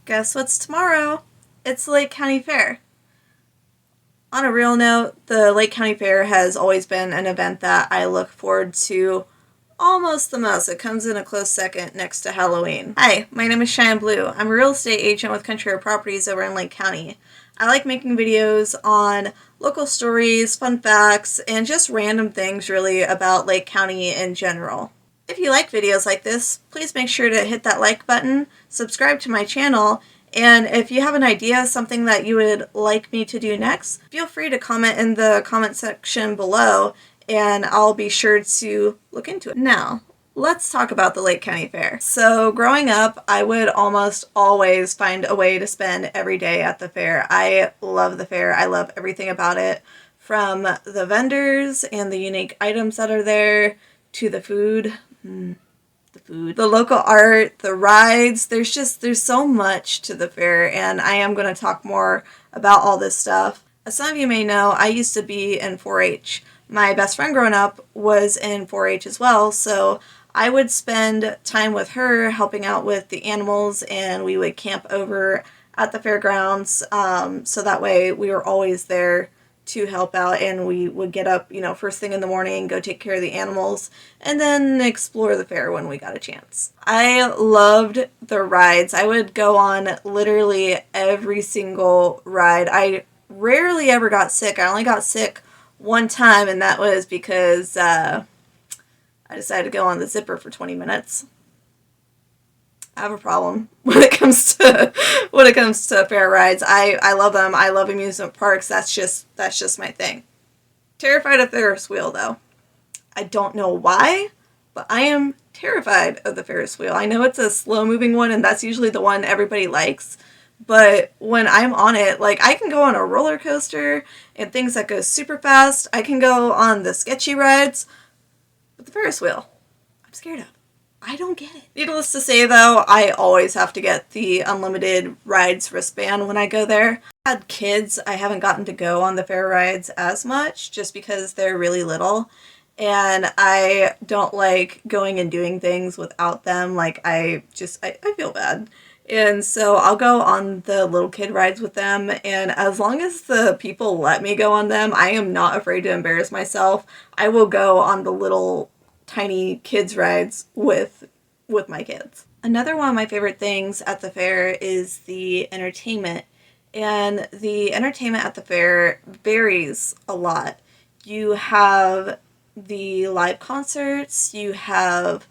Guess what's tomorrow? It's the Lake County Fair. On a real note, the Lake County Fair has always been an event that I look forward to almost the most. It comes in a close second next to Halloween. Hi, my name is Cheyenne. I'm a real estate agent with Country Road Properties over in Lake County. I like making videos on local stories, fun facts, and just random things really about Lake County in general. If you like videos like this, please make sure to hit that like button, subscribe to my channel, and if you have an idea, something that you would like me to do next, feel free to comment in the comment section below, and I'll be sure to look into it. Now, let's talk about the Lake County Fair. So growing up, I would almost always find a way to spend every day at the fair. I love the fair. I love everything about it, from the vendors and the unique items that are there to the food. The local art, the rides, there's so much to the fair, and I am going to talk more about all this stuff. As some of you may know, I used to be in 4-H. My best friend growing up was in 4-H as well, so I would spend time with her helping out with the animals, and we would camp over at the fairgrounds, so that way we were always there to help out, and we would get up, first thing in the morning, go take care of the animals, and then explore the fair when we got a chance. I loved the rides. I would go on literally every single ride. I rarely ever got sick. I only got sick one time, and that was because I decided to go on the zipper for 20 minutes. I have a problem when it comes to fair rides. I love them. I love amusement parks. That's just my thing. Terrified of Ferris wheel though. I don't know why, but I am terrified of the Ferris wheel. I know it's a slow moving one, and that's usually the one everybody likes. But when I'm on it, I can go on a roller coaster and things that go super fast. I can go on the sketchy rides, but the Ferris wheel, I'm scared of. I don't get it. Needless to say, though, I always have to get the unlimited rides wristband when I go there. I had kids. I haven't gotten to go on the fair rides as much just because they're really little, and I don't like going and doing things without them. I feel bad. And so I'll go on the little kid rides with them, and as long as the people let me go on them, I am not afraid to embarrass myself. I will go on the little tiny kids rides with my kids. Another one of my favorite things at the fair is the entertainment. And the entertainment at the fair varies a lot. You have the live concerts, you have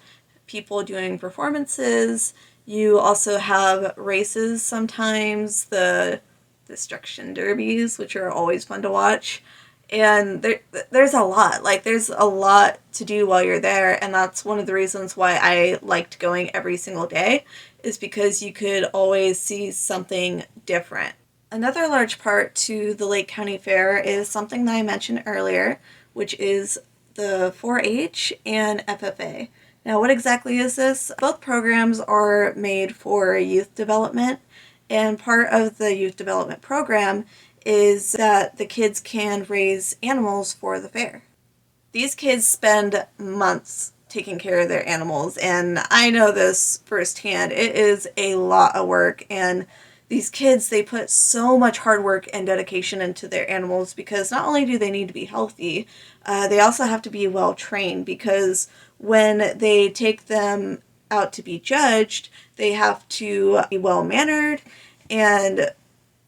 people doing performances, you also have races sometimes, the destruction derbies, which are always fun to watch. And there's a lot. There's a lot to do while you're there, and that's one of the reasons why I liked going every single day, is because you could always see something different. Another large part to the Lake County Fair is something that I mentioned earlier, which is the 4-H and FFA. Now, what exactly is this? Both programs are made for youth development, and part of the youth development program is that the kids can raise animals for the fair. These kids spend months taking care of their animals, and I know this firsthand. It is a lot of work, and these kids, they put so much hard work and dedication into their animals, because not only do they need to be healthy, they also have to be well trained, because when they take them out to be judged, they have to be well mannered and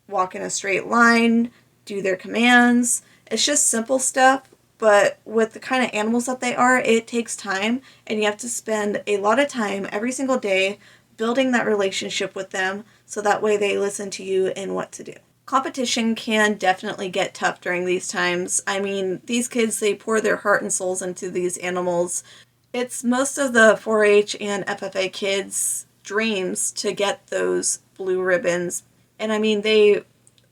walk in a straight line, do their commands. It's just simple stuff, but with the kind of animals that they are, it takes time, and you have to spend a lot of time every single day building that relationship with them, so that way they listen to you in what to do. Competition can definitely get tough during these times. I mean, these kids, they pour their heart and souls into these animals. It's most of the 4-H and FFA kids' dreams to get those blue ribbons. And I mean,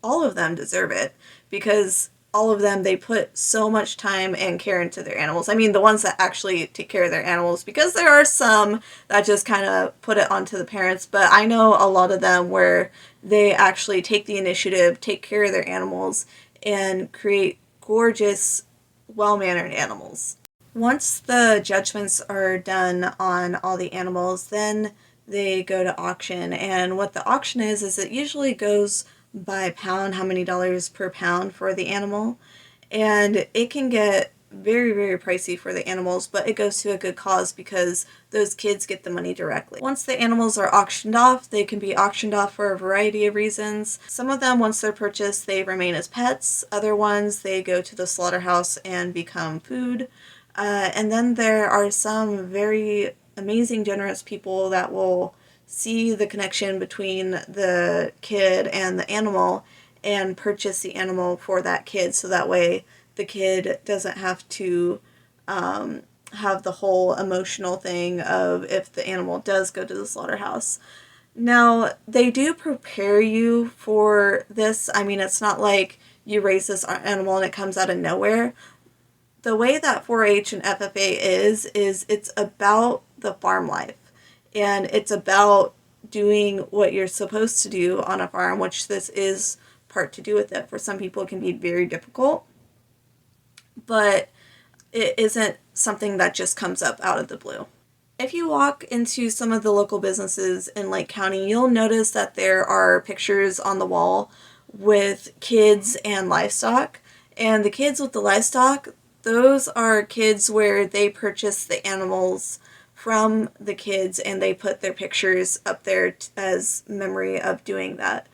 all of them deserve it, because all of them, they put so much time and care into their animals. I mean, the ones that actually take care of their animals, because there are some that just kind of put it onto the parents, but I know a lot of them where they actually take the initiative, take care of their animals, and create gorgeous, well-mannered animals. Once the judgments are done on all the animals, then they go to auction. And what the auction is it usually goes by pound, how many dollars per pound for the animal. And it can get very, very pricey for the animals, but it goes to a good cause because those kids get the money directly. Once the animals are auctioned off, they can be auctioned off for a variety of reasons. Some of them, once they're purchased, they remain as pets. Other ones, they go to the slaughterhouse and become food. And then there are some very amazing, generous people that will see the connection between the kid and the animal and purchase the animal for that kid, so that way the kid doesn't have to have the whole emotional thing of if the animal does go to the slaughterhouse. Now, they do prepare you for this. I mean, it's not like you raise this animal and it comes out of nowhere. The way that 4-H and FFA is it's about the farm life. And it's about doing what you're supposed to do on a farm, which this is part to do with it. For some people, it can be very difficult, but it isn't something that just comes up out of the blue. If you walk into some of the local businesses in Lake County, you'll notice that there are pictures on the wall with kids and livestock. And the kids with the livestock, those are kids where they purchase the animals from the kids and they put their pictures up there as memory of doing that.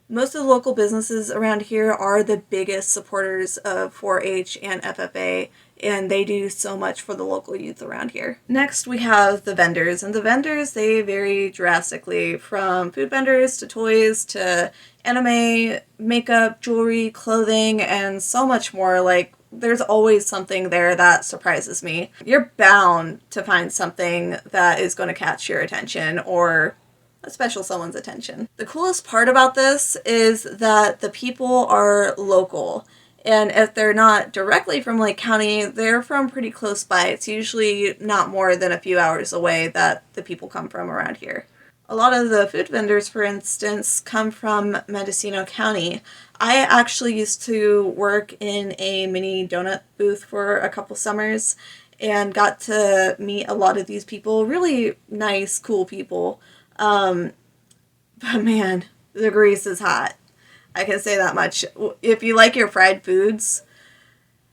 Most of the local businesses around here are the biggest supporters of 4-H and FFA, and they do so much for the local youth around here. Next, we have the vendors, and the vendors, they vary drastically, from food vendors to toys to anime, makeup, jewelry, clothing, and so much more. Like, there's always something there that surprises me. You're bound to find something that is going to catch your attention or a special someone's attention. The coolest part about this is that the people are local. And if they're not directly from Lake County, they're from pretty close by. It's usually not more than a few hours away that the people come from around here. A lot of the food vendors, for instance, come from Mendocino County. I actually used to work in a mini donut booth for a couple summers and got to meet a lot of these people. Really nice, cool people. But man, the grease is hot. I can say that much. If you like your fried foods,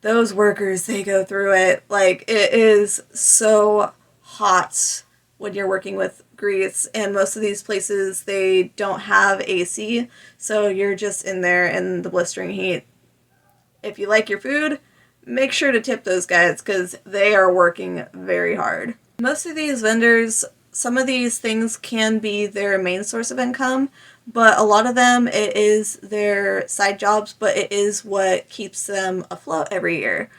those workers, they go through it. Like, it is so hot when you're working with grease, and most of these places, they don't have AC, so you're just in there in the blistering heat. If you like your food, make sure to tip those guys because they are working very hard. Most of these vendors, some of these things can be their main source of income, but a lot of them, it is their side jobs, but it is what keeps them afloat every year.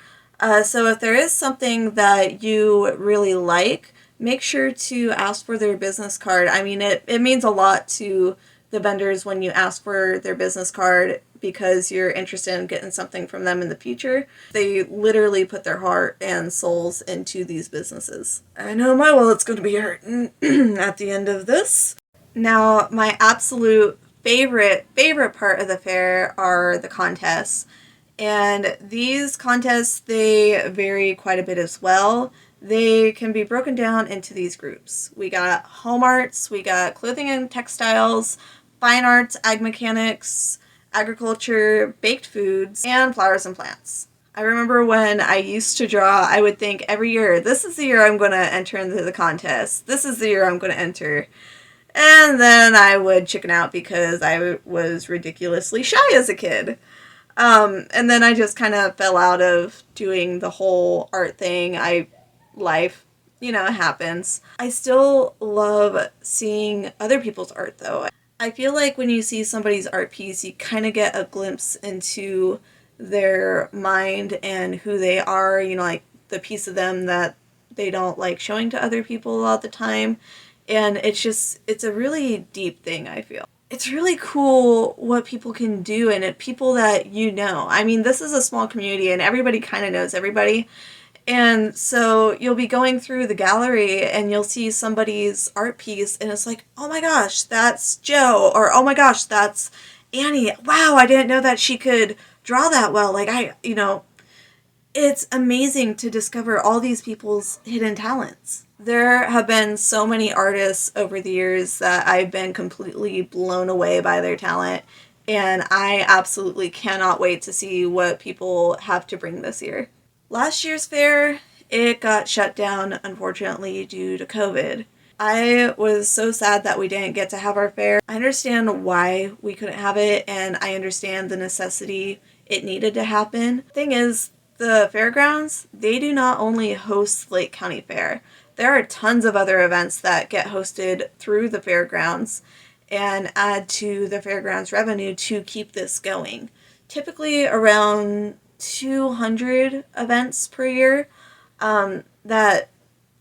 So if there is something that you really like, make sure to ask for their business card. I mean, it means a lot to the vendors when you ask for their business card because you're interested in getting something from them in the future. They literally put their heart and souls into these businesses. I know my wallet's going to be hurting at the end of this. Now, my absolute favorite part of the fair are the contests. And these contests, they vary quite a bit as well. They can be broken down into these groups. We got home arts, we got clothing and textiles, fine arts, ag mechanics, agriculture, baked foods, and flowers and plants. I remember when I used to draw, I would think every year, this is the year I'm going to enter into the contest. This is the year I'm going to enter. And then I would chicken out because I was ridiculously shy as a kid. And then I just kind of fell out of doing the whole art thing. Life, it happens. I still love seeing other people's art though. I feel like when you see somebody's art piece, you kind of get a glimpse into their mind and who they are, like the piece of them that they don't like showing to other people a lot of the time. And it's a really deep thing, I feel. It's really cool what people can do and people that you know. I mean, this is a small community and everybody kind of knows everybody. And so you'll be going through the gallery and you'll see somebody's art piece and it's like, oh my gosh, that's Joe, or oh my gosh, that's Annie. Wow, I didn't know that she could draw that well. Like, it's amazing to discover all these people's hidden talents. There have been so many artists over the years that I've been completely blown away by their talent, and I absolutely cannot wait to see what people have to bring this year. Last year's fair, it got shut down, unfortunately, due to COVID. I was so sad that we didn't get to have our fair. I understand why we couldn't have it, and I understand the necessity it needed to happen. Thing is, the fairgrounds, they do not only host Lake County Fair. There are tons of other events that get hosted through the fairgrounds and add to the fairgrounds revenue to keep this going. Typically around 200 events per year that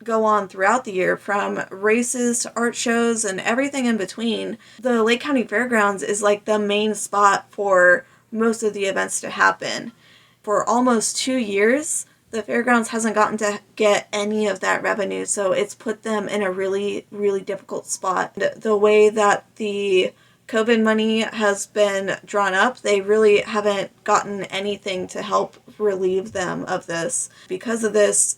go on throughout the year, from races to art shows and everything in between. The Lake County Fairgrounds is like the main spot for most of the events to happen. For almost 2 years, the fairgrounds hasn't gotten to get any of that revenue, so it's put them in a really, really difficult spot. The way that the COVID money has been drawn up, they really haven't gotten anything to help relieve them of this. Because of this,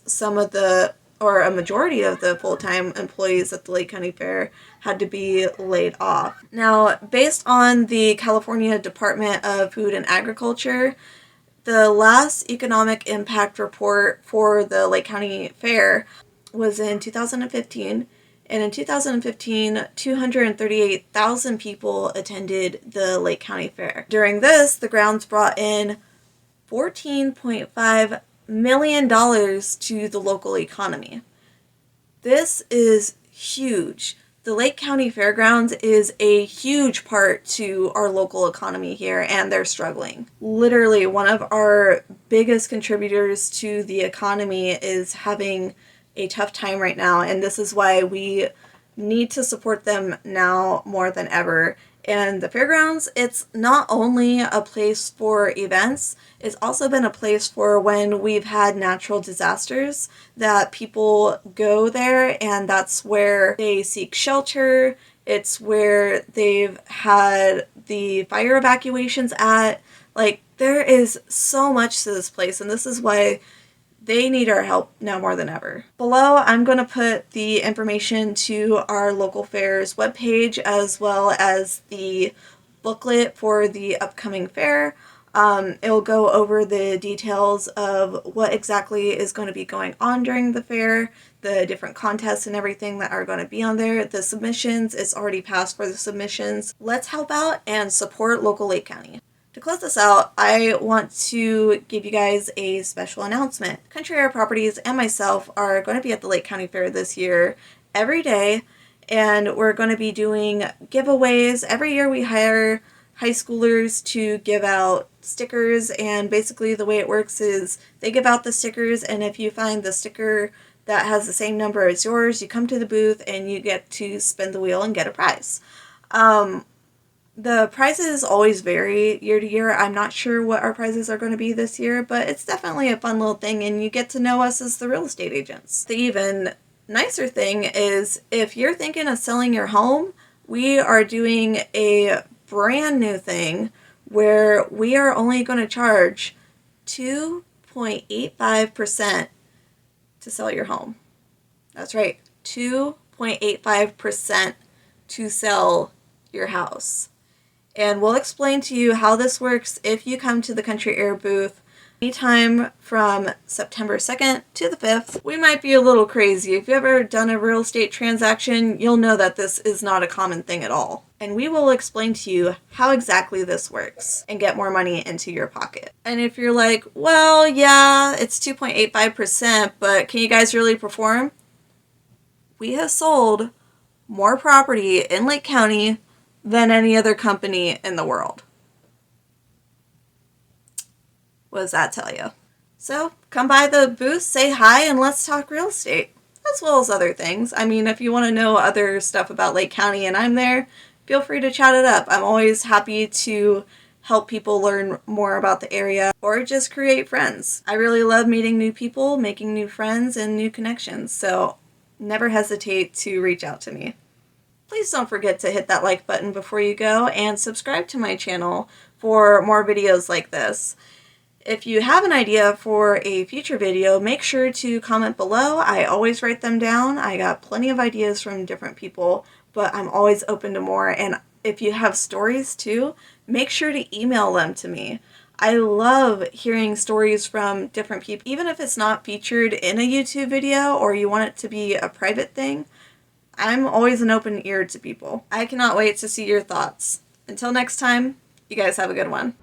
a majority of the full-time employees at the Lake County Fair had to be laid off. Now, based on the California Department of Food and Agriculture, the last economic impact report for the Lake County Fair was in 2015, and in 2015, 238,000 people attended the Lake County Fair. During this, the grounds brought in $14.5 million to the local economy. This is huge. The Lake County Fairgrounds is a huge part to our local economy here, and they're struggling. Literally, one of our biggest contributors to the economy is having a tough time right now, and this is why we need to support them now more than ever. And the fairgrounds, it's not only a place for events, it's also been a place for when we've had natural disasters that people go there, and that's where they seek shelter. It's where they've had the fire evacuations at. Like, there is so much to this place, and this is why they need our help now more than ever. Below, I'm going to put the information to our local fair's webpage, as well as the booklet for the upcoming fair. It'll go over the details of what exactly is going to be going on during the fair, the different contests and everything that are going to be on there. The submissions, it's already passed for the submissions. Let's help out and support local Lake County. To close this out, I want to give you guys a special announcement. Country Air Properties and myself are going to be at the Lake County Fair this year every day, and we're going to be doing giveaways. Every year we hire high schoolers to give out stickers, and basically the way it works is they give out the stickers, and if you find the sticker that has the same number as yours, you come to the booth and you get to spin the wheel and get a prize. The prizes always vary year to year. I'm not sure what our prizes are going to be this year, but it's definitely a fun little thing, and you get to know us as the real estate agents. The even nicer thing is, if you're thinking of selling your home, we are doing a brand new thing where we are only going to charge 2.85% to sell your home. That's right, 2.85% to sell your house. And we'll explain to you how this works if you come to the Country Air booth anytime from September 2nd to the 5th. We might be a little crazy. If you've ever done a real estate transaction, you'll know that this is not a common thing at all. And we will explain to you how exactly this works and get more money into your pocket. And if you're like, well, yeah, it's 2.85%, but can you guys really perform? We have sold more property in Lake County than any other company in the world. What does that tell you? So come by the booth, say hi, and let's talk real estate, as well as other things. I mean, if you want to know other stuff about Lake County and I'm there, feel free to chat it up. I'm always happy to help people learn more about the area or just create friends. I really love meeting new people, making new friends, and new connections, so never hesitate to reach out to me. Please don't forget to hit that like button before you go and subscribe to my channel for more videos like this. If you have an idea for a future video, make sure to comment below. I always write them down. I got plenty of ideas from different people, but I'm always open to more. And if you have stories too, make sure to email them to me. I love hearing stories from different people, even if it's not featured in a YouTube video or you want it to be a private thing. I'm always an open ear to people. I cannot wait to see your thoughts. Until next time, you guys have a good one.